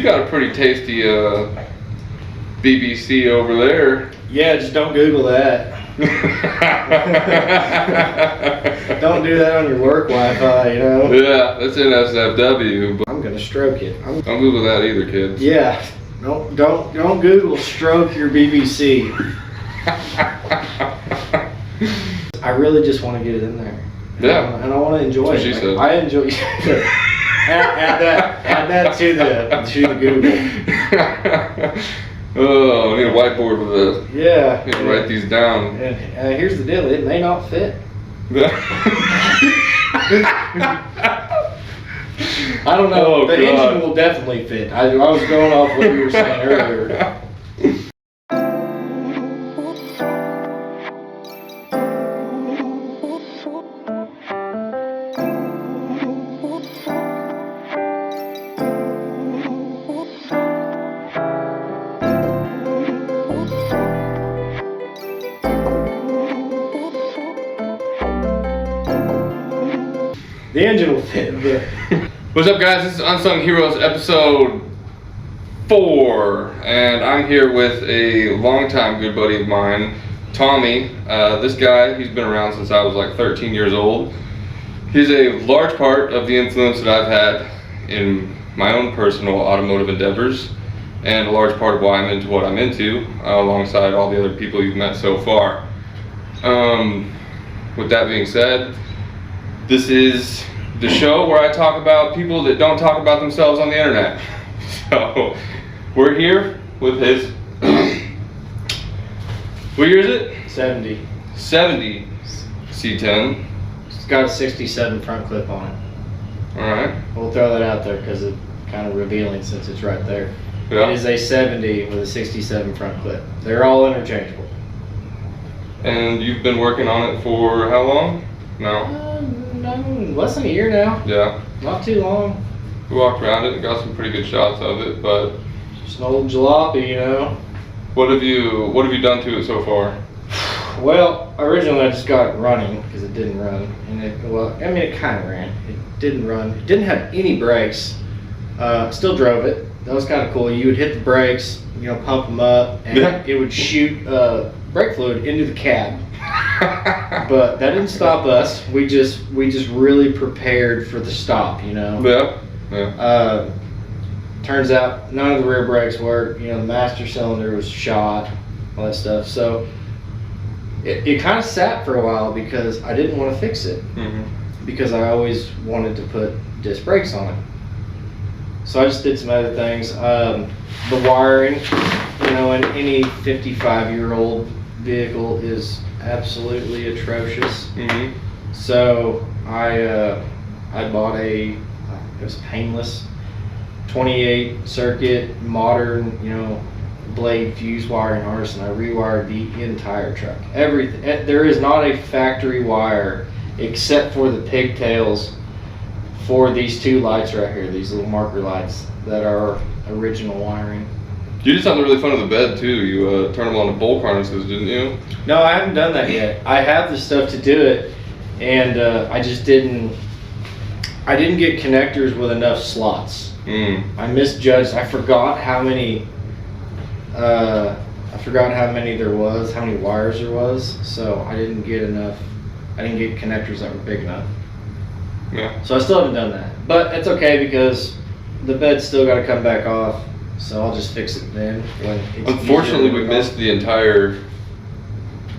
got a pretty tasty BBC over there. Yeah, just don't Google that. Don't do that on your work Wi-Fi, you know? Yeah, that's NSFW. But I'm gonna stroke it. don't Google that either, kids. Yeah, don't Google stroke your BBC. I really just want to get it in there. Yeah. And I want to enjoy it. She said. I enjoy. add that to the Google. Oh, I need a whiteboard with a. Yeah. I need to write these down. And here's the deal: it may not fit. I don't know. Oh, the God. engine will definitely fit. I was going off what you were saying earlier. The engine will fit. But What's up, guys? This is Unsung Heroes episode 4, and I'm here with a longtime good buddy of mine, Tommy. This guy, he's been around since I was like 13 years old. He's a large part of the influence that I've had in my own personal automotive endeavors, and a large part of why I'm into what I'm into, alongside all the other people you've met so far. With that being said, this is the show where I talk about people that don't talk about themselves on the internet. So, we're here with his, what year is it? 70. 70 C10. It's got a 67 front clip on it. Alright. We'll throw that out there because it's kind of revealing since it's right there. Yeah. It is a 70 with a 67 front clip. They're all interchangeable. And you've been working on it for how long? No. Less than a year now. Yeah. Not too long. We walked around it and got some pretty good shots of it, but Just an old jalopy, you know. what have you done to it so far? Well, originally I just got it running because it didn't run, and it kind of ran. It didn't run. It didn't have any brakes. Still drove it. That was kind of cool. You would hit the brakes, you know, pump them up, and Yeah. it would shoot brake fluid into the cab. But that didn't stop us. We just really prepared for the stop, you know. Yeah. Turns out none of the rear brakes worked. You know, the master cylinder was shot, all that stuff. So it kind of sat for a while because I didn't want to fix it, because I always wanted to put disc brakes on it. So I just did some other things. The wiring, you know, in any 55-year-old vehicle is absolutely atrocious. So I bought it was painless 28 circuit modern, you know, blade fuse wiring harness, and I rewired the entire truck. Everything. There is not a factory wire except for the pigtails for these two lights right here, these little marker lights that are original wiring. You did something really fun with the bed too. You turned them on to bolt harnesses, didn't you? No, I haven't done that yet. I have the stuff to do it, and I just didn't get connectors with enough slots. I misjudged. I forgot how many there was, how many wires there was. So I didn't get enough. I didn't get connectors that were big enough. Yeah. So I still haven't done that, but it's okay because the bed's still got to come back off. So I'll just fix it then. When it's Unfortunately, we missed the entire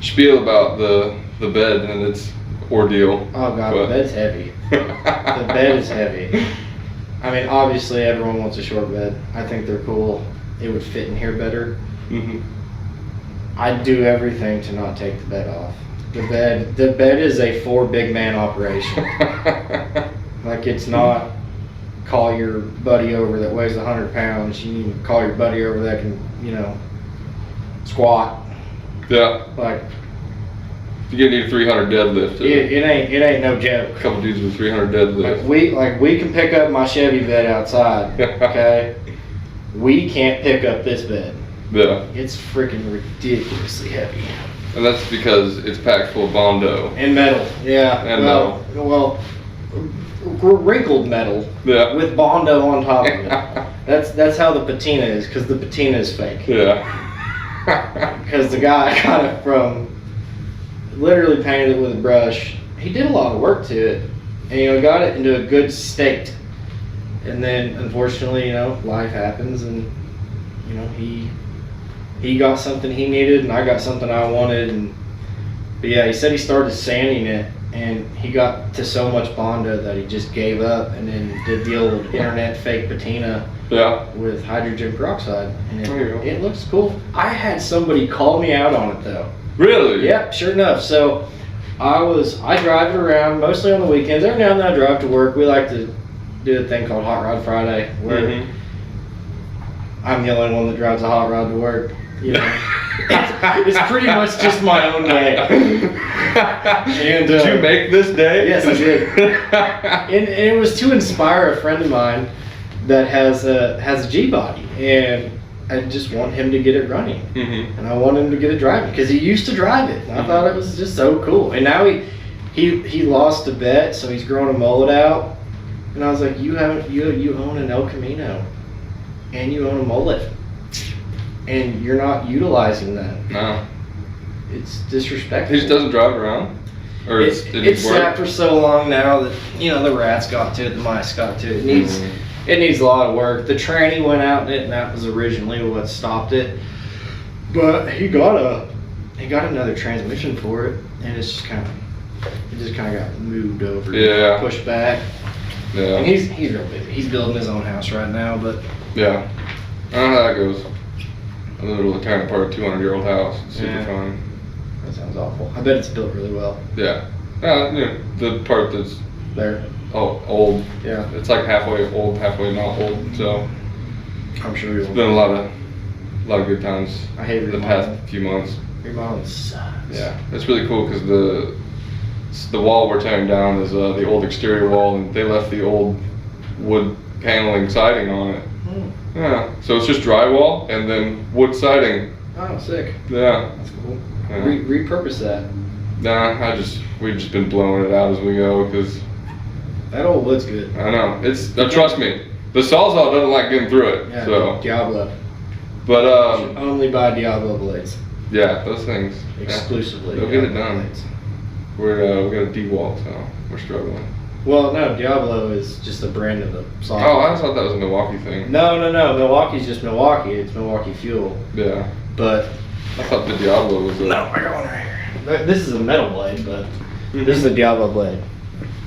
spiel about the bed and its ordeal. Oh god, the bed's heavy. The bed is heavy. I mean, obviously everyone wants a short bed. I think they're cool. It would fit in here better. I'd do everything to not take the bed off. The bed is a 4 big man operation. Like, it's not call your buddy over that weighs 100 pounds. You need to call your buddy over that can, you know, squat. Yeah. Like, You're gonna need a 300 deadlift. it ain't no joke. A couple dudes with 300 deadlift. We can pick up my Chevy bed outside. Okay. We can't pick up this bed. Yeah. It's freaking ridiculously heavy. And that's because it's packed full of Bondo. And metal. Yeah. And well, wrinkled metal. Yeah. With Bondo on top of it. That's how the patina is, because the patina is fake. Yeah. Because the guy got it from, literally painted it with a brush. He did a lot of work to it, and got it into a good state. And then, unfortunately, life happens, and he got something he needed, and I got something I wanted. But yeah, he said he started sanding it, and he got to so much Bondo that he just gave up, and then did the old internet fake patina. Yeah. With hydrogen peroxide, and it looks cool. I had somebody call me out on it though. Really? Yep, sure enough. So I drive it around mostly on the weekends. Every now and then I drive to work. We like to do a thing called Hot Rod Friday, where I'm the only one that drives a hot rod to work. It's pretty much just my own day. And, did you make this day? Yes, I did. And it was to inspire a friend of mine that has a G body, and I just want him to get it running, and I want him to get it driving because he used to drive it. And I thought it was just so cool. And now he lost a bet, so he's growing a mullet out. And I was like, you own an El Camino, and you own a mullet, and you're not utilizing that. No. It's disrespectful. He just doesn't drive around? Or it's sat for so long now that the rats got to it, the mice got to it. It needs a lot of work. The tranny went out in it, and that was originally what stopped it. But he got another transmission for it, and it just kind of got moved over, pushed back. Yeah. And he's real busy. He's building his own house right now, but yeah, I don't know how that goes. A little tearing apart a 200-year-old house. It's super fun. That sounds awful. I bet it's built really well. Yeah. The part that's there. Oh, old. Yeah. It's like halfway old, halfway not old. So I'm sure it's been a lot of good times. I hate the past few months. Remodeling sucks. Yeah, it's really cool because the wall we're tearing down is the old exterior wall, and they left the old wood paneling siding on it. Yeah, so it's just drywall and then wood siding. Oh, sick. Yeah. That's cool. Yeah. Repurpose that. Nah, we've just been blowing it out as we go because that old wood's good. I know. Trust me, the Sawzall doesn't like getting through it. Yeah, so. Diablo. But only buy Diablo blades. Yeah, those things. Exclusively. They'll get it done. Blades. We got a D-Wall, so we're struggling. Well, no, Diablo is just a brand of the saw. Oh, I thought that was a Milwaukee thing. No. Milwaukee's just Milwaukee. It's Milwaukee Fuel. Yeah. But I thought the Diablo was a... No, I got one right here. This is a metal blade, but this is a Diablo blade.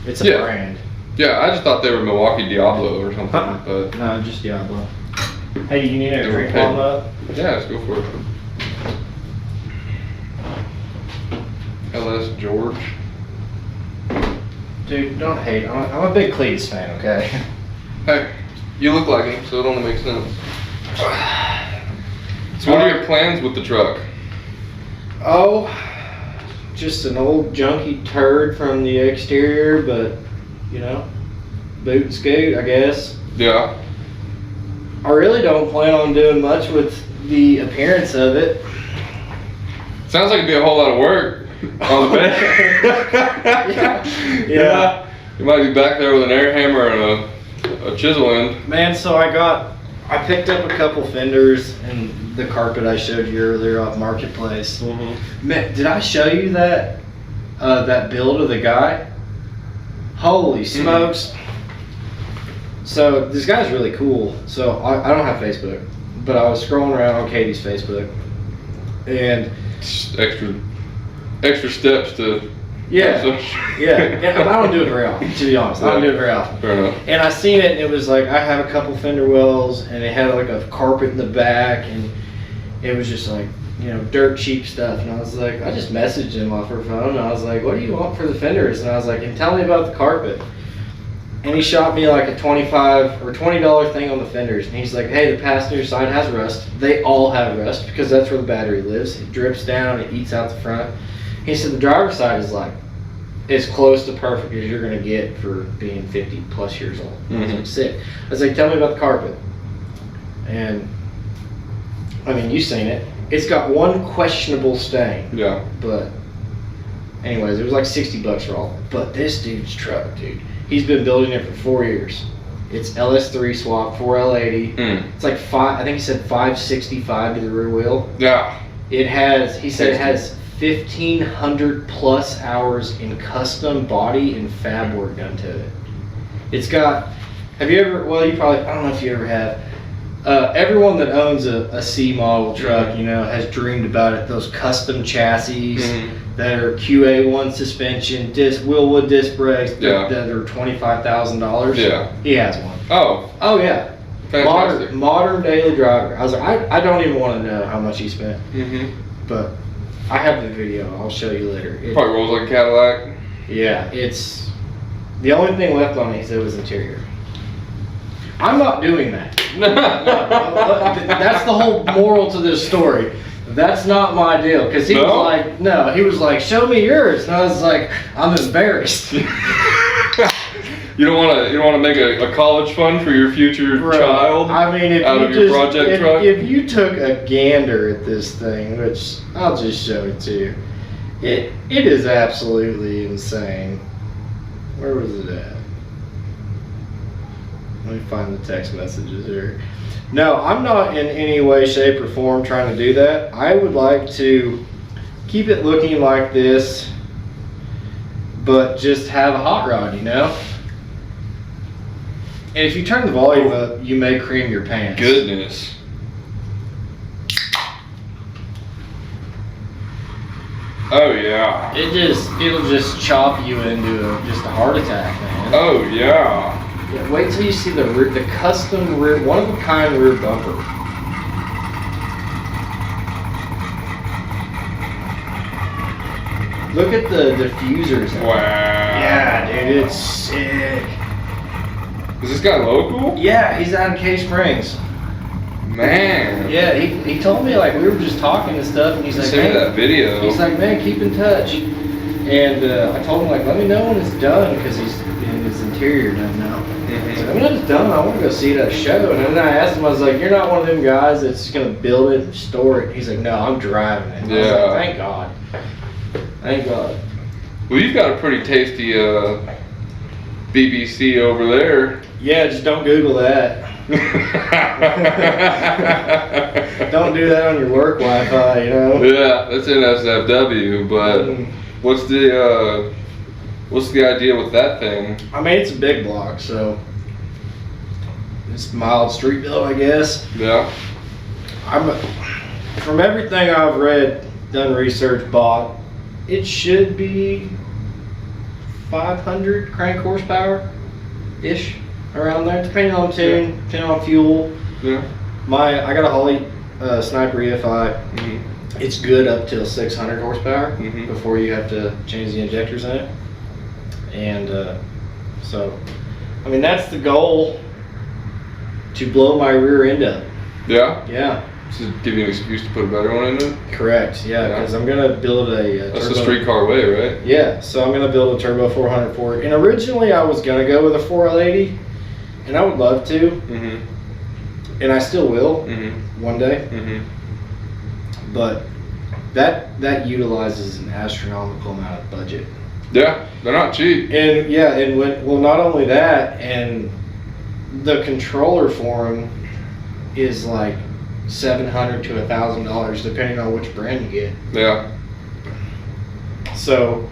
It's a brand. Yeah, I just thought they were Milwaukee Diablo or something, but... No, just Diablo. Hey, you need a drink warm up? Yeah, let's go for it. LS George. Dude, don't hate. I'm a big Cletus fan, okay? Hey, you look like him, so it only makes sense. So what are your plans with the truck? Oh, just an old junky turd from the exterior, but, boot and scoot, I guess. Yeah. I really don't plan on doing much with the appearance of it. Sounds like it'd be a whole lot of work on the bed. Yeah. You might be back there with an air hammer and a chisel end. Man, so I picked up a couple fenders and the carpet I showed you earlier off Marketplace. Man, did I show you that build of the guy? Holy smokes. So this guy's really cool. So I don't have Facebook, but I was scrolling around on Katie's Facebook, and extra steps to yeah. I don't do it very often, to be honest. I don't do it very often. Fair enough. And I seen it, and it was like I have a couple fender wells, and it had like a carpet in the back, and it was just like dirt cheap stuff. And I was like, I just messaged him off her phone, and I was like, what do you want for the fenders? And I was like, and tell me about the carpet. And he shot me like a $25 or $20 thing on the fenders. And he's like, hey, the passenger side has rust. They all have rust because that's where the battery lives. It drips down, it eats out the front. He said the driver's side is like as close to perfect as you're going to get for being 50 plus years old. I was like, sick. I was like, tell me about the carpet. And I mean, you've seen it. It's got one questionable stain. Yeah. But anyways, it was like $60 for all. But this dude's truck, dude. He's been building it for 4 years. It's LS3 swap, 4L80. It's like I think he said 565 to the rear wheel. Yeah. It has, he said it has 1,500 plus hours in custom body and fab work done to it. It's got, have you ever, well, you probably, I don't know if you ever have, everyone that owns a C model truck, you know, has dreamed about it. Those custom chassis that are QA1 suspension, Willwood disc brakes that are $25,000. Yeah. He has one. Oh yeah. fantastic. Modern daily driver. I was like, I don't even want to know how much he spent. But I have the video. I'll show you later. Probably rolls like a Cadillac. Yeah, it's the only thing left on it. He said was interior. I'm not doing that. No, that's the whole moral to this story. That's not my deal. Because he was like, no, he was like, show me yours. And I was like, I'm embarrassed. You don't want to make a college fund for your future child. I mean, if out you of your project truck. If you took a gander at this thing, which I'll just show it to you, it is absolutely insane. Where was it at? Let me find the text messages here. No, I'm not in any way, shape, or form trying to do that. I would like to keep it looking like this, but just have a hot rod, you know? And if you turn the volume up, you may cream your pants. Goodness. Oh yeah. It'll just chop you into just a heart attack, man. Oh yeah. Yeah, wait till you see the custom rear, one of a kind rear bumper. Look at the diffusers. Wow. Yeah, dude, it's sick. Is this guy local? Yeah, he's out of Cave Springs. Man. Yeah, he told me, like, we were just talking and stuff, and he's like, send me that video. He's like, man, keep in touch. And I told him, like, let me know when it's done, because he's in his interior done now. He's like, when it's done, I want to go see that show. And then I asked him, I was like, you're not one of them guys that's going to build it and store it. He's like, no, I'm driving it. And I was like, thank God. Thank God. Well, you've got a pretty tasty BBC over there. Yeah, just don't Google that. Don't do that on your work Wi-Fi, you know? Yeah, that's NSFW, but what's the idea with that thing? I mean, it's a big block, so it's mild street build, I guess. Yeah. From everything I've read, done research, bought, it should be 500 crank horsepower-ish, around there, depending on tune, depending on fuel. Yeah. I got a Holley Sniper EFI. It's good up till 600 horsepower before you have to change the injectors in it. And so, I mean, that's the goal, to blow my rear end up. Yeah? Yeah. Just give you an excuse to put a better one in it? Correct, yeah, because I'm going to build a That's turbo. the streetcar way, right? Yeah, so I'm going to build a turbo 400 for it. And originally I was going to go with a 4L80, and I would love to, and I still will one day. But that utilizes an astronomical amount of budget. Yeah, they're not cheap. And yeah, and well, not only that, and the controller for them is like $700 to $1,000 depending on which brand you get. Yeah. So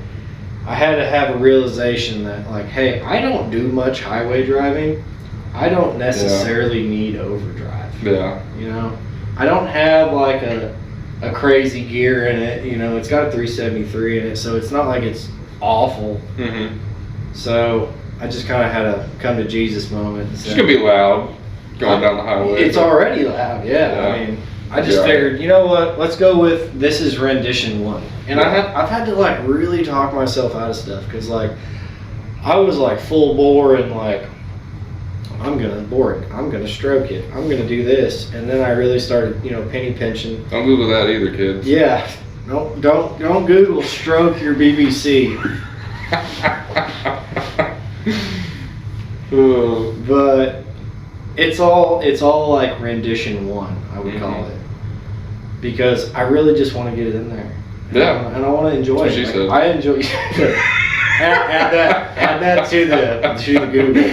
I had to have a realization that, like, hey, I don't do much highway driving. I don't necessarily need overdrive. Yeah. You know, I don't have like a crazy gear in it. You know, it's got a 373 in it, so it's not like it's awful. So I just kind of had a come to Jesus moment. It's gonna be loud going down the highway. It's already loud, yeah. I mean, I just figured, you know what? Let's go with this is rendition 1. And I've had to like really talk myself out of stuff, because like I was like full bore and like I'm gonna bore it, I'm gonna stroke it, I'm gonna do this, and then I really started, you know, penny pinching. Don't Google that either, kids. Yeah, don't Google stroke your BBC. But it's all like rendition 1, I would call it, because I really just want to get it in there. Yeah, and I want to enjoy it. She said. I enjoy. add that to the Google.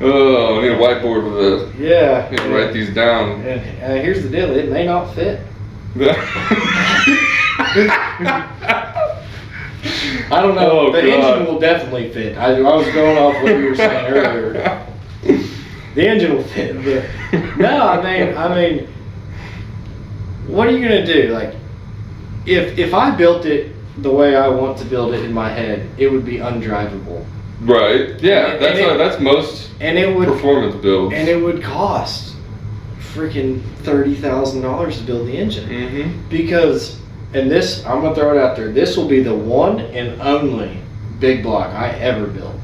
Oh, I need a whiteboard with a. Yeah. I need to write these down. And here's the deal: it may not fit. I don't know. Oh, the God. engine will definitely fit. I was going off what you were saying earlier. The engine will fit. But no, I mean, what are you gonna do? Like, if I built it the way I want to build it in my head, it would be undrivable. Right. Yeah. That's most. And it would performance builds. And it would cost freaking $30,000 to build the engine. Mm-hmm. Because, and this, I'm gonna throw it out there. This will be the one and only big block I ever built,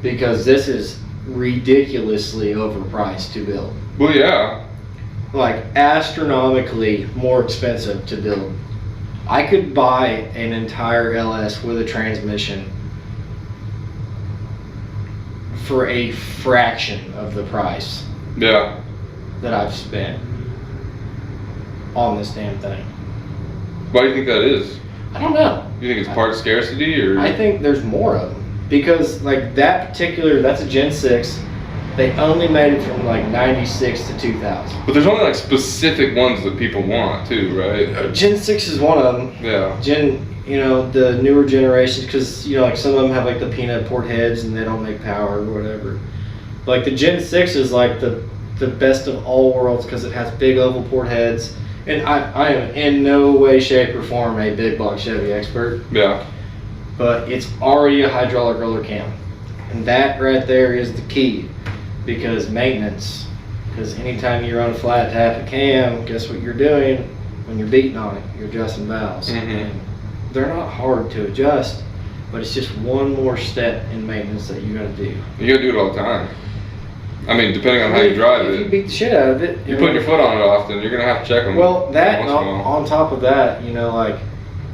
because this is ridiculously overpriced to build. Well, yeah. Like astronomically more expensive to build. I could buy an entire LS with a transmission for a fraction of the price Yeah. that I've spent on this damn thing. Why do you think that is? I don't know. You think it's part scarcity, or? I think there's more of them, because like that's a Gen 6. They only made it from like 96 to 2000. But there's only like specific ones that people want too, right? Gen 6 is one of them. Yeah. The newer generations, because like some of them have like the peanut port heads and they don't make power or whatever. Like the Gen 6 is like the best of all worlds, because it has big oval port heads. And I am in no way, shape, or form a big block Chevy expert. Yeah. But it's already a hydraulic roller cam. And that right there is the key. Because maintenance. Because anytime you run a flat tappet cam, guess what you're doing when you're beating on it? You're adjusting valves. Mm-hmm. And they're not hard to adjust, but it's just one more step in maintenance that you gotta do. You gotta do it all the time. I mean, depending on how you drive If you it. beat the shit out of it. You put your foot on it often, you're gonna have to check them. Well, that once in a while. on top of that, like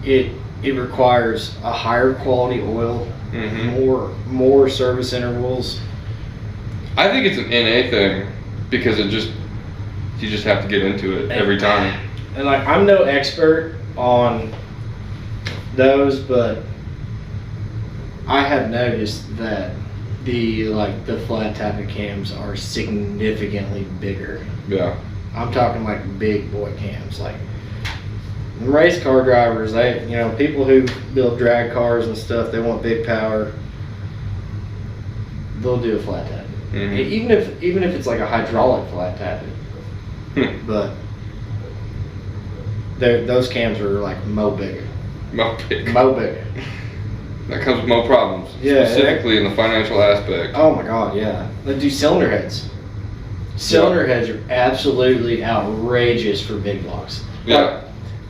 it requires a higher quality oil, Mm-hmm. more service intervals. I think it's an NA thing, because you just have to get into it every time. And like, I'm no expert on those, but I have noticed that the flat tappet cams are significantly bigger. Yeah. I'm talking like big boy cams, like race car drivers. They, people who build drag cars and stuff, they want big power. They'll do a flat tappet, even if it's like a hydraulic flat tappet. But those cams are like mo bigger. Mo big. Mo bigger. That comes with more problems. Yeah, specifically in the financial aspect. Oh my god, yeah. They do cylinder heads. Cylinder heads are absolutely outrageous for big blocks. Yeah.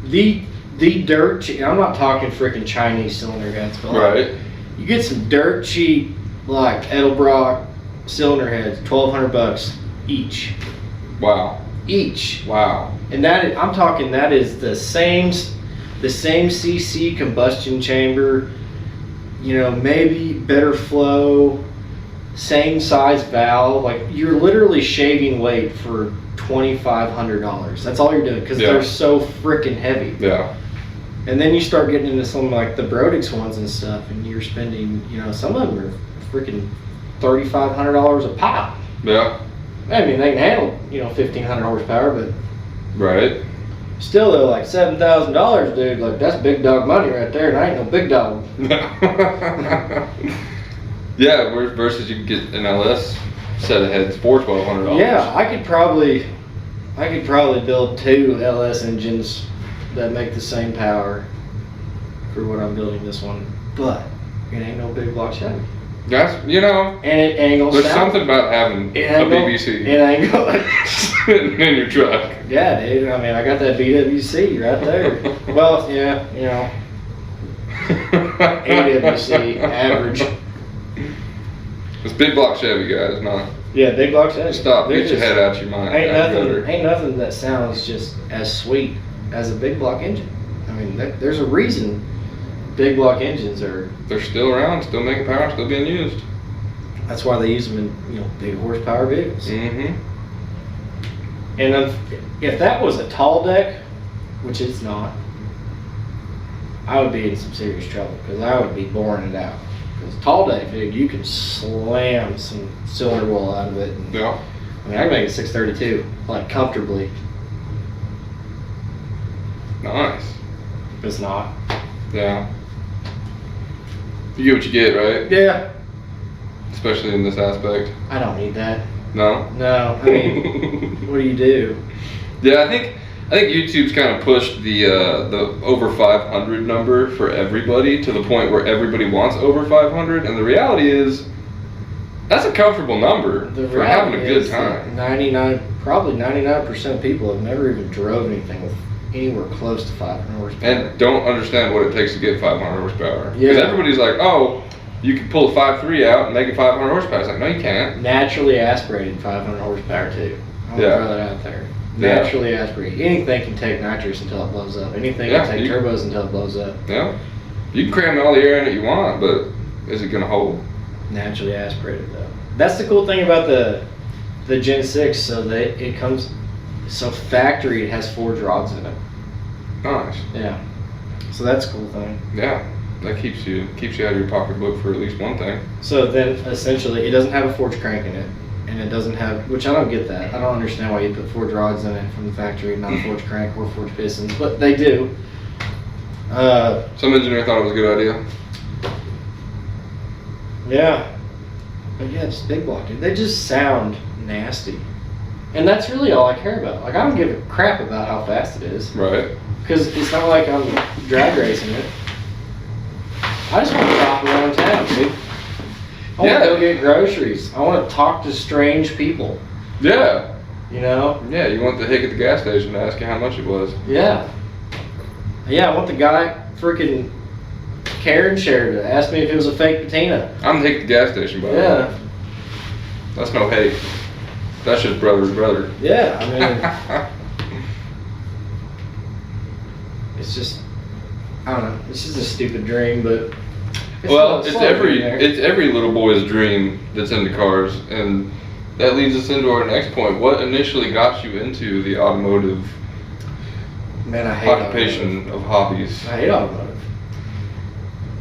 Like, the dirt cheap, I'm not talking freaking Chinese cylinder heads, but Right. you get some dirt cheap like Edelbrock cylinder heads, $1,200 each. Wow. Each. Wow. And that is, I'm talking, that is the same CC combustion chamber, maybe better flow, same size valve. Like, you're literally shaving weight for $2,500. That's all you're doing, because Yeah. they're so freaking heavy. Yeah. And then you start getting into some like the Brodix ones and stuff, and you're spending, some of them are freaking $3,500 a pop. Yeah. I mean, they can handle, 1,500 horsepower, but Right. still, though, like $7,000, dude. Like, that's big dog money right there, and I ain't no big dog. Yeah. Versus you can get an LS set of heads for $1,200. Yeah, I could probably build 2 LS engines that make the same power for what I'm building this one, but it ain't no big block Chevy. That's And it ain't gonna There's sound. something about having It a ain't gonna- BBC It ain't going. sitting in your truck. Yeah, dude. I mean, I got that BWC right there. Well, yeah, AWC average. It's big block Chevy, guys. Not Yeah, big block Chevy. stop. They're Get your just- head out your mind. Ain't out your nothing. gutter. Ain't nothing that sounds just as sweet as a big block engine. I mean, there's a reason big block engines are. They're still around, still making power, still being used. That's why they use them in big horsepower vehicles. Mm-hmm. And if that was a tall deck, which it's not, I would be in some serious trouble because I would be boring it out. Because tall deck, dude, you can slam some cylinder wall out of it. And, Yeah. I mean, I can make it 632, like comfortably. Nice. It's not. Yeah. You get what you get, right? Yeah. Especially in this aspect. I don't need that. No? No. I mean, what do you do? Yeah, I think YouTube's kind of pushed the over 500 number for everybody to the point where everybody wants over 500, and the reality is that's a comfortable number for having a good time. 99% of people have never even drove anything with anywhere close to 500 horsepower. And don't understand what it takes to get 500 horsepower. Because Yeah. everybody's like, oh, you can pull a 5.3 out and make it 500 horsepower. It's like, no, you can't. Naturally aspirated 500 horsepower too. I'll Yeah. throw that out there. Yeah. Naturally aspirated. Anything can take nitrous until it blows up. Anything Yeah, can take turbos until it blows up. Yeah. You can cram all the air in it you want, but is it going to hold? Naturally aspirated though. That's the cool thing about the Gen 6. So it comes, so factory it has forged rods in it. Nice. Yeah. So that's a cool thing. Yeah. That keeps you out of your pocketbook for at least one thing. So then essentially it doesn't have a forged crank in it. And it doesn't have, which I don't get that. I don't understand why you put forged rods in it from the factory, not a forged crank or forged pistons, but they do. Some engineer thought it was a good idea. Yeah. But yeah, just big block, dude. They just sound nasty. And that's really all I care about. Like, I don't give a crap about how fast it is. Right. Because it's not like I'm drag racing it. I just want to pop around town, dude. I want to go get groceries. I want to talk to strange people. Yeah. You know? Yeah, you want the hick at the gas station to ask you how much it was. Yeah. Yeah, I want the guy freaking Karen share to ask me if it was a fake patina. I'm the hick at the gas station, by the way. Yeah. That's no hate. That's just brother's brother. Yeah, I mean, it's just, I don't know. It's just a stupid dream, but It's every little boy's dream that's into cars, and that leads us into our next point. What initially got you into the automotive Man, I hate occupation of hobbies? I hate automotive.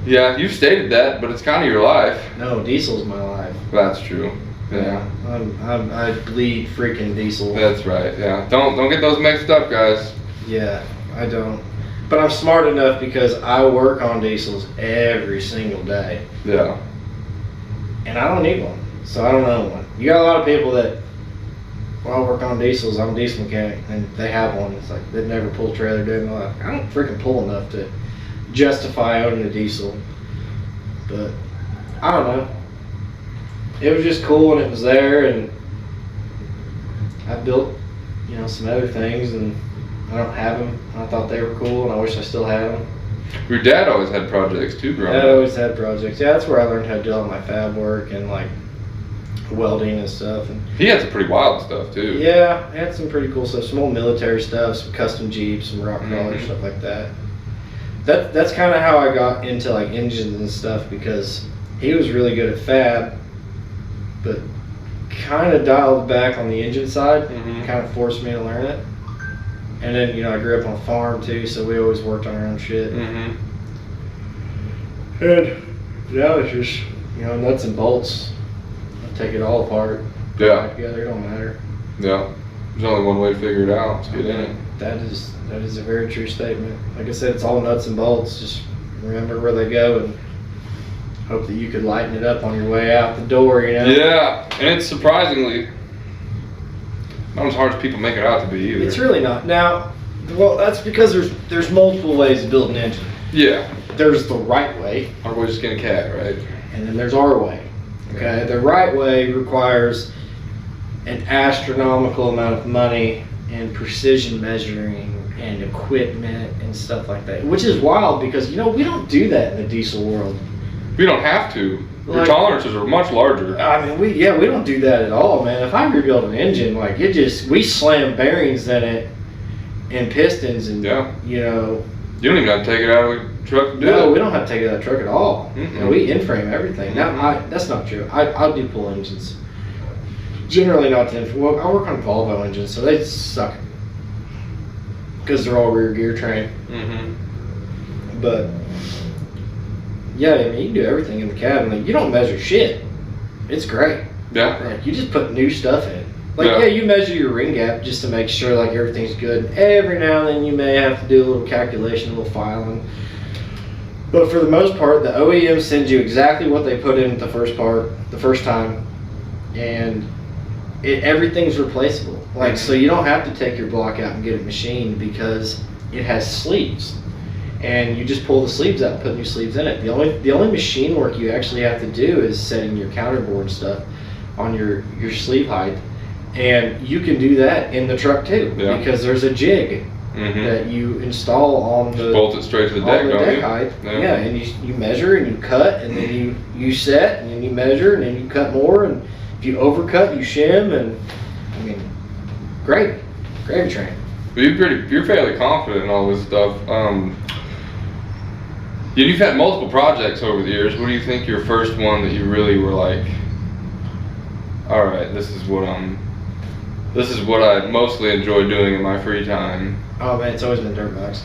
Yeah, you've stated that, but it's kind of your life. No, diesel's my life. That's true. Yeah. I bleed freaking diesel. That's right. Yeah. Don't get those mixed up, guys. Yeah, I don't. But I'm smart enough because I work on diesels every single day. Yeah. And I don't need one. So I don't own one. You got a lot of people that, well, I work on diesels, I'm a diesel mechanic, and they have one. It's like they've never pulled a trailer day in their life. I don't freaking pull enough to justify owning a diesel. But I don't know. It was just cool and it was there, and I built, some other things, and I don't have them. I thought they were cool, and I wish I still had them. Your dad always had projects too, growing I up. always had projects. Yeah, that's where I learned how to do all my fab work and like welding and stuff. And He had some pretty wild stuff too. yeah, I had some pretty cool stuff. Some old military stuff, some custom Jeeps, some rock crawlers, stuff like that. That's kind of how I got into like engines and stuff, because he was really good at fab, but kind of dialed back on the engine side. Mhm. Kind of forced me to learn it. And then, I grew up on a farm too, so we always worked on our own shit. Mm-hmm. And yeah, it's just, nuts and bolts. I take it all apart. Yeah. Back together, it don't matter. Yeah. There's only one way to figure it out. Let's get in it. That is a very true statement. Like I said, it's all nuts and bolts. Just remember where they go and hope that you could lighten it up on your way out the door, Yeah, and it's surprisingly not as hard as people make it out to be either. It's really not. Now, well, that's because there's multiple ways to build an engine. Yeah. There's the right way, Our way to skin a cat, right? and then there's our way. Okay, the right way requires an astronomical amount of money and precision measuring and equipment and stuff like that, which is wild because we don't do that in the diesel world. We don't have to. Your Like- tolerances are much larger. I mean, we don't do that at all, man. If I rebuild an engine, like we slam bearings in it and pistons, and Yeah. you You don't even have to take it out of the truck to do no, it. we don't have to take it out of the truck at all. Mm-mm. We in-frame everything. Now, that's not true. I do pull engines. Generally not to in-frame. Well, I work on Volvo engines, so they suck because they're all rear gear train. Mm-hmm. But yeah, I mean, you can do everything in the cabin. Like, you don't measure shit. It's great. Yeah. Like, you just put new stuff in. Like, Yeah. yeah, you measure your ring gap just to make sure like everything's good. Every now and then you may have to do a little calculation, a little filing. But for the most part, the OEM sends you exactly what they put in at the first time, and everything's replaceable. Like, so you don't have to take your block out and get it machined because it has sleeves, and you just pull the sleeves out and put new sleeves in it. The only machine work you actually have to do is setting your counterboard stuff on your sleeve height, and you can do that in the truck too, because there's a jig that you install on the bolt it straight to the deck, don't you? height. Yeah, and you measure and you cut, and then you set, and then you measure, and then you cut more, and if you overcut, you shim, and I mean, gravy train. You're fairly confident in all this stuff. You've had multiple projects over the years. What do you think your first one that you really were like, all right, this is what I mostly enjoy doing in my free time? Oh man, it's always been dirt bikes.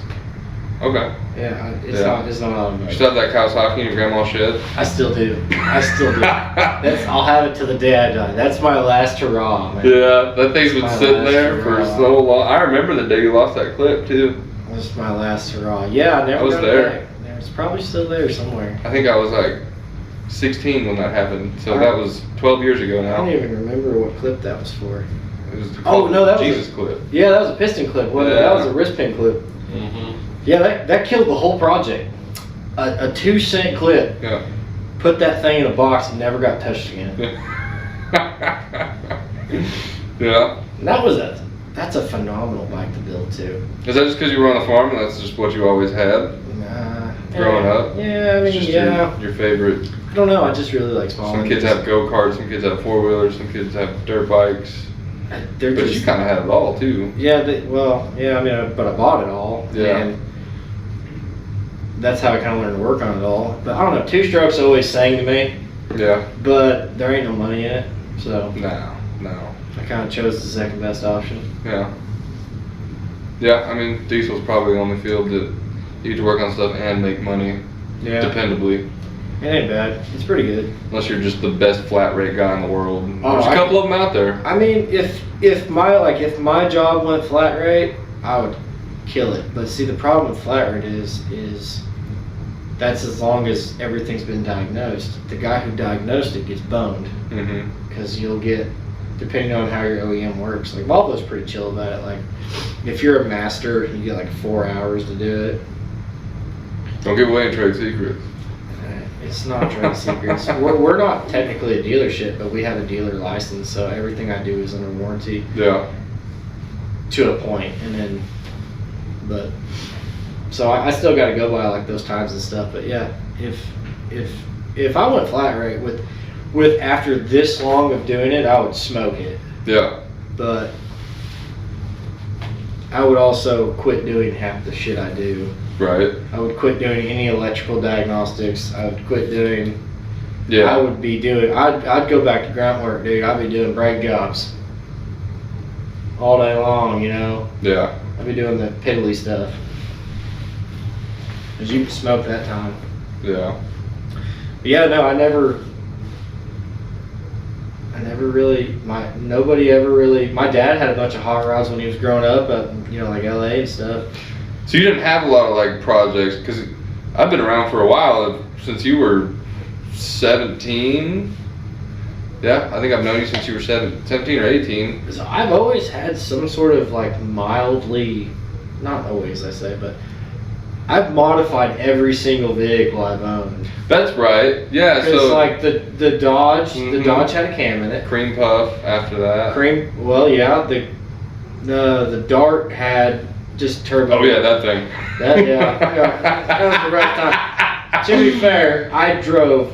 Okay. Yeah, it's not automatic. You still have that Kawasaki in your grandma's shed? I still do. I'll have it to the day I die. That's my last hurrah, man. Yeah, that thing's been sitting there for so long. I remember the day you lost that clip too. That's my last hurrah. Yeah, I never was got there. it back. It's probably still there somewhere. I think I was like 16 when that happened, so that was 12 years ago I now. don't even remember what clip that was for. It was the Oh no, that was Jesus clip. Yeah, that was a piston clip. Wasn't it? That was a wrist pin clip. Yeah, that killed the whole project. A 2-cent clip. Yeah. Put that thing in a box and never got touched again. Yeah. And that's a phenomenal bike to build too. Is that just because you were on the farm and that's just what you always had Nah. growing up? Yeah, I mean, It's just your favorite. I don't know. I just really like small. Some kids have go-karts, some kids have four-wheelers, some kids have dirt bikes. They're But just, you kind of had it all too. Yeah, I mean, but I bought it all. Yeah. And that's how I kind of learned to work on it all. But I don't know. Two-strokes always sang to me, Yeah. but there ain't no money in it, so No. I kind of chose the second best option. Yeah. Yeah, I mean, diesel's probably the only field that you get to work on stuff and make money Yeah. dependably. It ain't bad. It's pretty good. Unless you're just the best flat rate guy in the world. Oh, There's a couple of them out there. I mean, if my job went flat rate, I would kill it. But see, the problem with flat rate is that's as long as everything's been diagnosed. The guy who diagnosed it gets boned because you'll get, depending on how your OEM works. Like Volvo's pretty chill about it. Like if you're a master, you get like 4 hours to do it. Don't give away any trade secrets. It's not trade secrets. We're not technically a dealership, but we have a dealer license, so everything I do is under warranty. Yeah. To a point, and then, but so I still got to go by like those times and stuff. But yeah, if I went flat rate with after this long of doing it, I would smoke it. Yeah. But I would also quit doing half the shit I do. Right. I would quit doing any electrical diagnostics. I would quit doing. Yeah. I would be doing. I'd go back to grunt work, dude. I'd be doing brake jobs all day long. You know. Yeah. I'd be doing the piddly stuff. Cause you can smoke that time. Yeah. But yeah, no, I never really. Nobody ever really. My dad had a bunch of hot rods when he was growing up, like LA and stuff. So you didn't have a lot of like projects, because I've been around for a while, since you were 17. Yeah, I think I've known you since you were 17 or 18. So I've always had some sort of like mildly, not always I say, but I've modified every single vehicle I've owned. That's right. Yeah. So like the Dodge, the Dodge had a cam in it. Cream puff after that. Well, yeah. The Dart had just turbo. Oh yeah, that thing. That was the right time. To be fair, I drove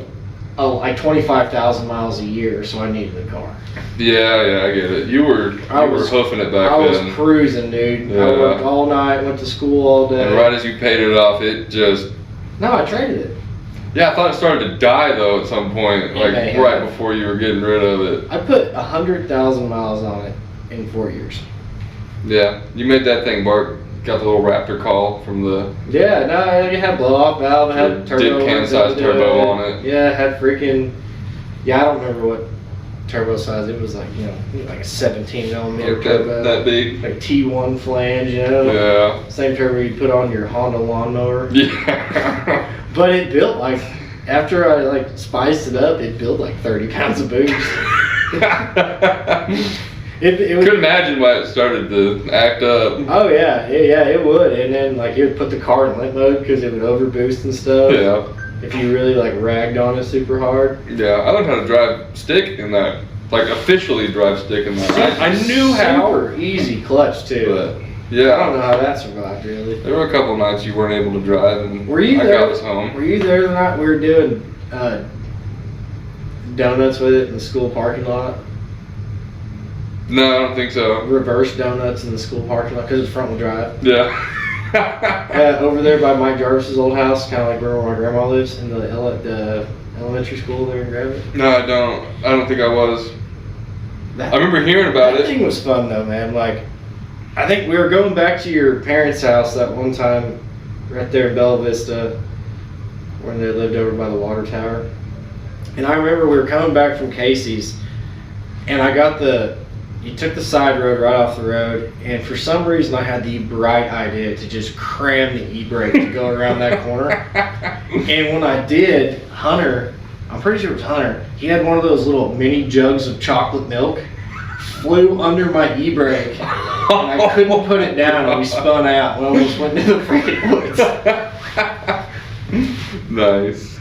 like 25,000 miles a year, so I needed a car. Yeah, I get it. You were hoofing it back then. I was cruising, dude. Yeah. I worked all night, went to school all day. And right as you paid it off, it just... No, I traded it. Yeah, I thought it started to die though at some point, like right before you were getting rid of it. I put 100,000 miles on it in 4 years. Yeah, you made that thing bark Got the little Raptor call from the. Yeah, no, it had blow off valve, it had turbo. Dip can size turbo on it. Yeah, it had freaking. Yeah, I don't remember what turbo size. It was like, you know, like a 17 millimeter turbo. That big. Like T1 flange, you know. Yeah. Same turbo you put on your Honda lawnmower. Yeah. But it built like, after I like spiced it up, it built like 30 pounds of boost. It was, could imagine why it started to act up. Oh yeah, it would. And then like it would put the car in limp mode because it would overboost and stuff. Yeah. If you really like ragged on it super hard. Yeah, I learned how to drive stick in that. Like officially drive stick in that. I knew how. Super easy clutch too. But yeah. I don't know how that survived really. There were a couple nights you weren't able to drive, and were you I there? got us home. Were you there the night we were doing donuts with it in the school parking lot? No, I don't think so. Reverse donuts in the school parking lot because it's front wheel drive. Yeah. Over there by Mike Jarvis's old house, kind of like where my grandma lives, in the elementary school there in Gravett. No, I don't. I don't think I was. That, I remember hearing about that it. thing was fun though, man. Like, I think we were going back to your parents' house that one time, right there in Bella Vista, when they lived over by the water tower. And I remember we were coming back from Casey's, and you took the side road right off the road, and for some reason I had the bright idea to just cram the e-brake to go around that corner. And when I did, Hunter, I'm pretty sure it was Hunter, he had one of those little mini jugs of chocolate milk, flew under my e-brake, and I couldn't put it down, and we spun out and almost went into the freaking woods. Nice.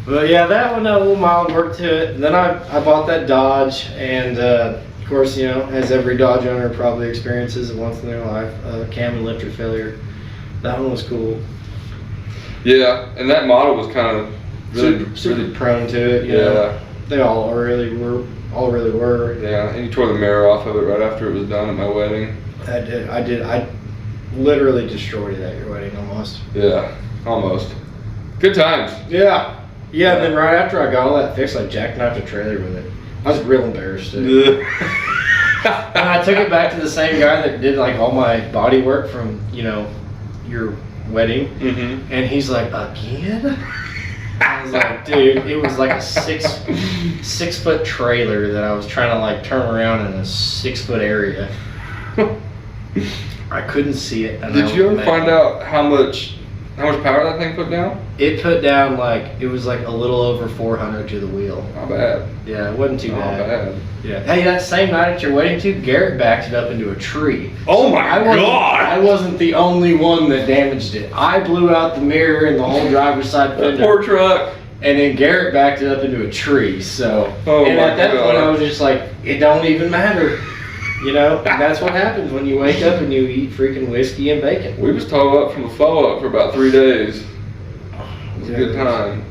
But yeah, that one had a little mild work to it. And then I bought that Dodge, and of course, you know, as every Dodge owner probably experiences it once in their life, cam and lifter failure. That one was cool. Yeah, and that model was kind of really prone to it. You know? They all really were. Yeah, and you tore the mirror off of it right after it was done at my wedding. I did. I literally destroyed it at your wedding almost. Yeah, almost. Good times. Yeah. Yeah, and then right after I got all that fixed, I jackknifed a trailer with it. I was real embarrassed too. And I took it back to the same guy that did like all my body work from, you know, your wedding. Mm-hmm. And he's like, again? I was like, dude, it was like a 6 foot trailer that I was trying to like turn around in a 6 foot area. I couldn't see it. Did you ever find out how much power that thing put down? It put down it was like a little over 400 to the wheel. Not bad. Yeah, it wasn't too bad. Not bad. Yeah. Hey, that same night at your wedding too, Garrett backed it up into a tree. Oh my God! I wasn't the only one that damaged it. I blew out the mirror and the whole driver's side fender. That poor truck. And then Garrett backed it up into a tree. So, and at that point I was just like, it don't even matter. You know, and that's what happens when you wake up and you eat freaking whiskey and bacon. We was towed up from the flow up for about 3 days. It was a good time.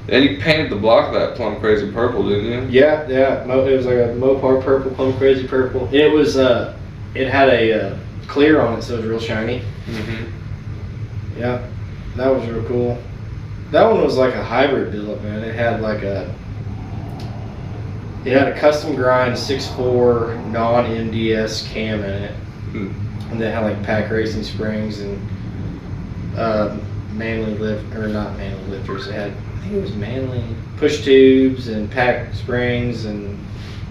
And you painted the block that plum crazy purple, didn't you? Yeah. It was like a Mopar purple, plum crazy purple. It was it had a clear on it, so it was real shiny. Mm-hmm. Yeah, that was real cool. That one was like a hybrid build, man. It had a custom grind 6.4 non-MDS cam in it. And they had like pack racing springs and not manly lifters. They had, I think it was manly push tubes and pack springs and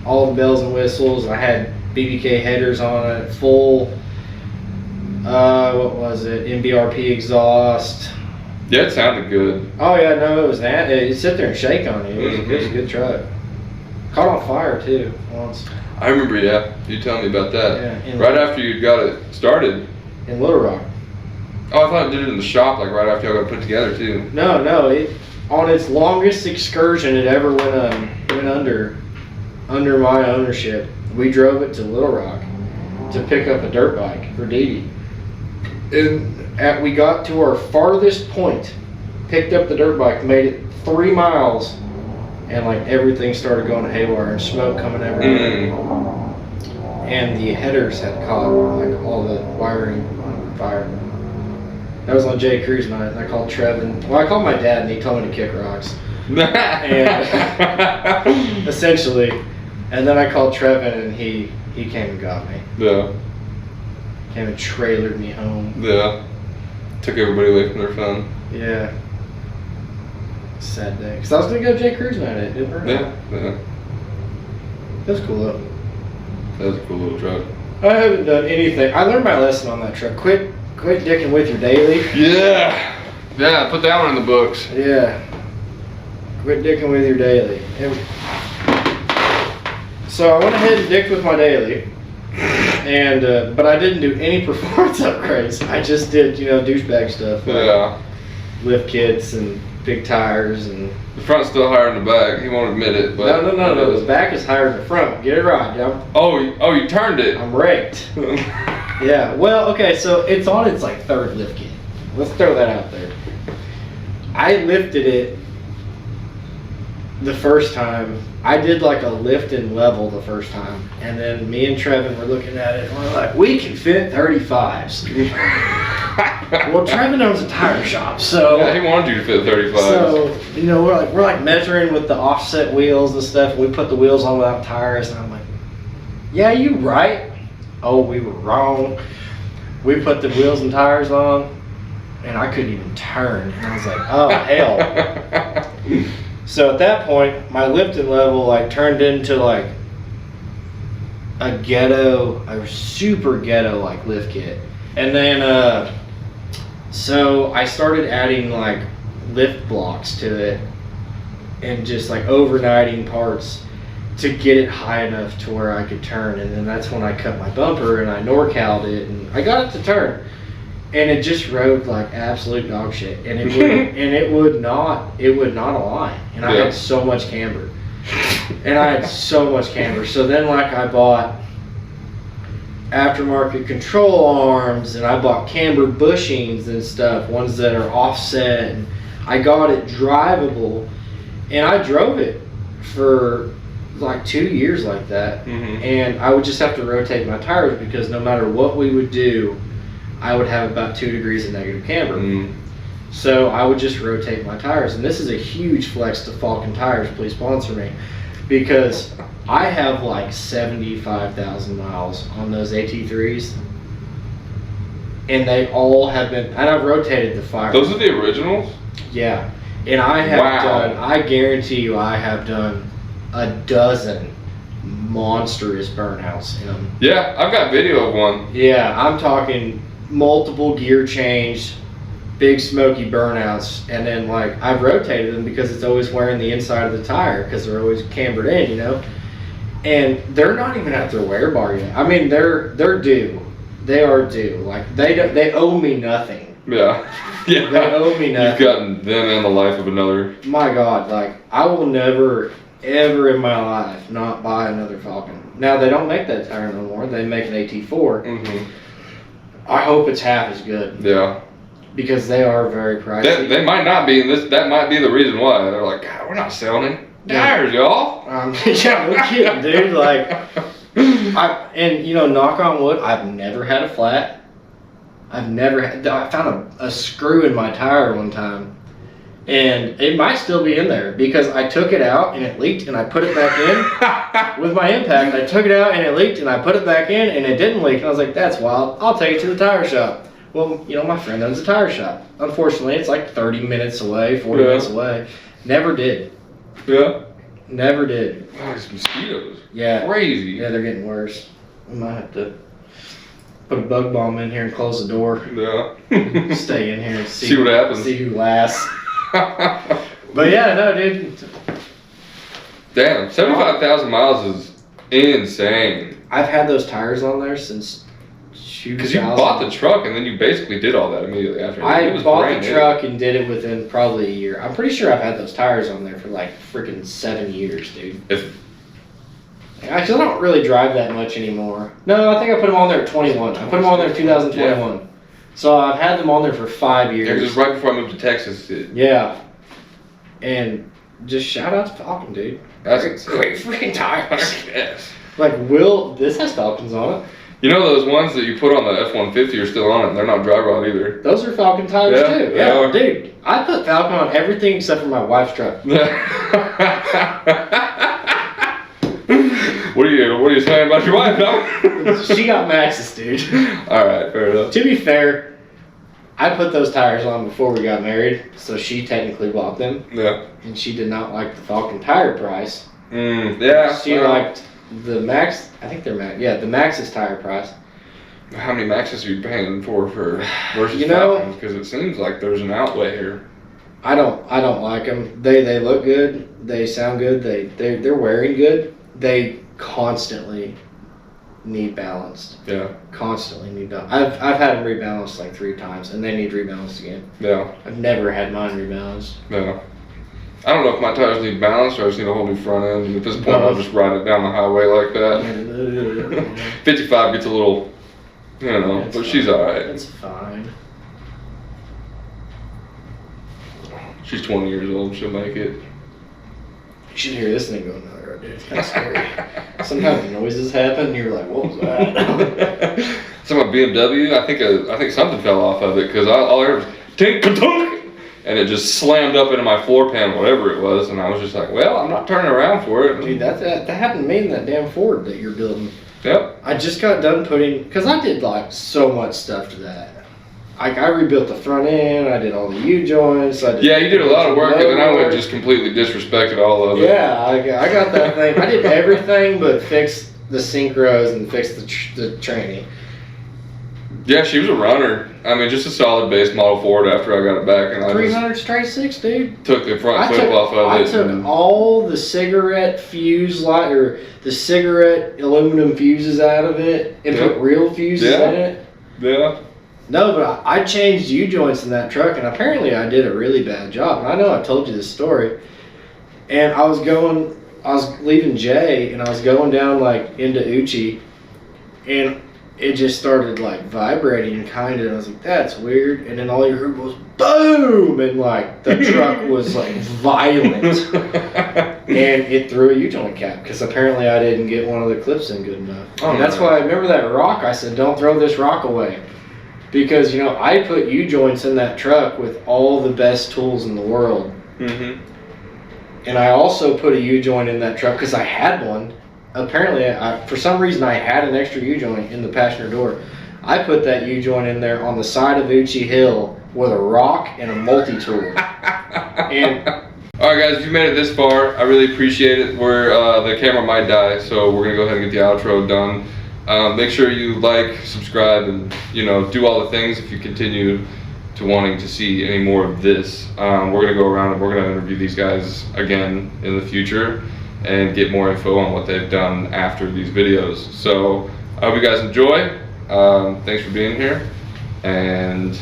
all the bells and whistles. I had BBK headers on it, full what was it, MBRP exhaust. Yeah, it sounded good. Oh yeah, no, it was that. It sit there and shake on you. It was a good truck. Caught on fire too once. I remember, yeah. You telling me about that. Yeah, right after you got it started. In Little Rock. Oh, I thought it did it in the shop, like right after y'all got it put together too. No. It on its longest excursion it ever went under my ownership. We drove it to Little Rock to pick up a dirt bike for Dee Dee. And we got to our farthest point, picked up the dirt bike, made it 3 miles. And like everything started going haywire and smoke coming everywhere. And the headers had caught like all the wiring on fire. That was on Jay Cruz night, and I called Trevin. Well, I called my dad and he told me to kick rocks. And essentially. And then I called Trevin and he came and got me. Yeah. Came and trailered me home. Yeah. Took everybody away from their fun. Yeah. Sad day. Because I was going to go J. Cruise night. It didn't work out. Yeah. It was cool though. That was a cool little truck. I haven't done anything. I learned my lesson on that truck. Quit dicking with your daily. Yeah. Yeah, put that one in the books. Yeah. Quit dicking with your daily. So I went ahead and dicked with my daily. And but I didn't do any performance upgrades. I just did, douchebag stuff. Like Yeah. lift kits and big tires and. The front's still higher than the back. He won't admit it, but No. The back is higher than the front. Get it right, yo. Oh, you turned it. I'm raked. Yeah. Well, okay. So it's on its like third lift kit. Let's throw that out there. I lifted it the first time. I did like a lift and level the first time, and then me and Trevin were looking at it and we're like, we can fit 35s. Well, Trevin owns a tire shop, so Yeah, he wanted you to fit 35. So we're like measuring with the offset wheels and stuff. And we put the wheels on without tires, and I'm like, yeah, you right. Oh, we were wrong. We put the wheels and tires on, and I couldn't even turn. And I was like, oh hell. So at that point, my lift and level like turned into like a super ghetto like lift kit. And then so I started adding like lift blocks to it and just like overnighting parts to get it high enough to where I could turn. And then that's when I cut my bumper and I NorCal'd it and I got it to turn. And it just rode like absolute dog shit, and it would not align. And I had so much camber, So then like I bought aftermarket control arms, and I bought camber bushings and stuff, ones that are offset. And I got it drivable, and I drove it for like 2 years like that. Mm-hmm. And I would just have to rotate my tires because no matter what we would do, I would have about 2 degrees of negative camber. So I would just rotate my tires. And this is a huge flex to Falcon Tires. Please sponsor me. Because I have like 75,000 miles on those AT3s. And they all have been, and I've rotated the fire. Those are the originals? Yeah. And I have done, I guarantee you I have done a dozen monstrous burnouts in them. Yeah, I've got video of one. Yeah, I'm talking multiple gear change, big smoky burnouts, and then like I've rotated them because it's always wearing the inside of the tire because they're always cambered in, and they're not even at their wear bar yet. I mean, they're due. They are due. Like they owe me nothing. Yeah. Yeah. They owe me nothing. You've gotten them and the life of another. My God, like I will never ever in my life not buy another Falcon. Now they don't make that tire no more. They make an AT4. Mm-hmm. I hope it's half as good. Yeah. Because they are very pricey. They might not be, and that might be the reason why. They're like, God, we're not selling any tires, y'all. Yeah, no kidding, dude. Like, knock on wood, I've never had a flat. I found a screw in my tire one time. And it might still be in there because I took it out and it leaked and I put it back in with my impact. I took it out and it leaked and I put it back in and it didn't leak. And I was like, that's wild. I'll take it to the tire shop. Well, my friend owns a tire shop. Unfortunately, it's like 30 minutes away, 40 minutes away. Never did. Yeah. Never did. Oh, these mosquitoes. Yeah. Crazy. Yeah, they're getting worse. We might have to put a bug bomb in here and close the door. Yeah. Stay in here and see what happens. See who lasts. But yeah, no, dude. Damn, 75,000 miles is insane. I've had those tires on there since 2000. Because you bought the truck and then you basically did all that immediately after. I bought the truck and did it within probably a year. I'm pretty sure I've had those tires on there for like freaking 7 years, dude. Actually, I don't really drive that much anymore. No, I think I put them on there at 21. I put them on there in 2021. Yeah. So I've had them on there for 5 years. Yeah, just right before I moved to Texas. Yeah. And just shout out to Falcon, dude. That's great freaking tires. Yes. Like, this has Falcons on it. You know those ones that you put on the F-150 are still on it. They're not dry rod either. Those are Falcon tires too. Yeah, dude. I put Falcon on everything except for my wife's truck. What are you saying about your wife, dog? She got Maxxis, dude. All right, fair enough. To be fair, I put those tires on before we got married, so she technically bought them. Yeah. And she did not like the Falcon tire price. Yeah. She liked the Max. I think they're Max. Yeah, the Maxxis tire price. How many Maxxis are you paying for versus You know, Falcons? Because it seems like there's an outlay here. I don't like them. They look good. They sound good. They're wearing good. They constantly need balanced. Yeah. Constantly need balanced. I've had them rebalanced like 3 times, and they need rebalanced again. Yeah. I've never had mine rebalanced. Yeah. I don't know if my tires need balance or I just need a whole new front end. And at this point, I'll just ride it down the highway like that. 55 gets a little, you know, It's but fine. she's all right. It's fine. She's 20 years old. She'll make it. You should hear this thing going down the road, dude. It's kind of scary. Sometimes noises happen, and you're like, "What was that?" So my BMW, I think something fell off of it because all I heard was tink ka-tunk, and it just slammed up into my floor pan, whatever it was, and I was just like, "Well, I'm not turning around for it." Dude, that happened to me in that damn Ford that you're building. Yep. I just got done because I did like so much stuff to that. I rebuilt the front end, I did all the U-joints. Yeah, you did a lot of work, and then I went just completely disrespected all of it. Yeah, I got that thing. I did everything but fix the synchros and fix the tranny. Yeah, she was a runner. I mean, just a solid base model Ford after I got it back, and I 300 straight 6, dude. took the front flip off of I it. took all the cigarette fuse light or the cigarette aluminum fuses out of it and put real fuses in it. Yeah. No, but I changed U-joints in that truck, and apparently I did a really bad job. And I know I've told you this story. And I was leaving Jay, and I was going down like into Uchi, and it just started like vibrating kind of. I was like, that's weird. And then all you heard was boom, and like the truck was like violent, and it threw a U-joint cap because apparently I didn't get one of the clips in good enough. Oh, and that's why I remember that rock. I said, don't throw this rock away. Because, you know, I put U-joints in that truck with all the best tools in the world. Mm-hmm. And I also put a U-joint in that truck because I had one. Apparently, for some reason, I had an extra U-joint in the passenger door. I put that U-joint in there on the side of Uchi Hill with a rock and a multi-tool. And all right, guys, if you made it this far, I really appreciate it. The camera might die, so we're going to go ahead and get the outro done. Make sure you like, subscribe, and do all the things if you continue to wanting to see any more of this. We're going to go around and we're going to interview these guys again in the future and get more info on what they've done after these videos. So I hope you guys enjoy. Thanks for being here, and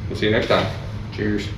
we'll see you next time. cheers.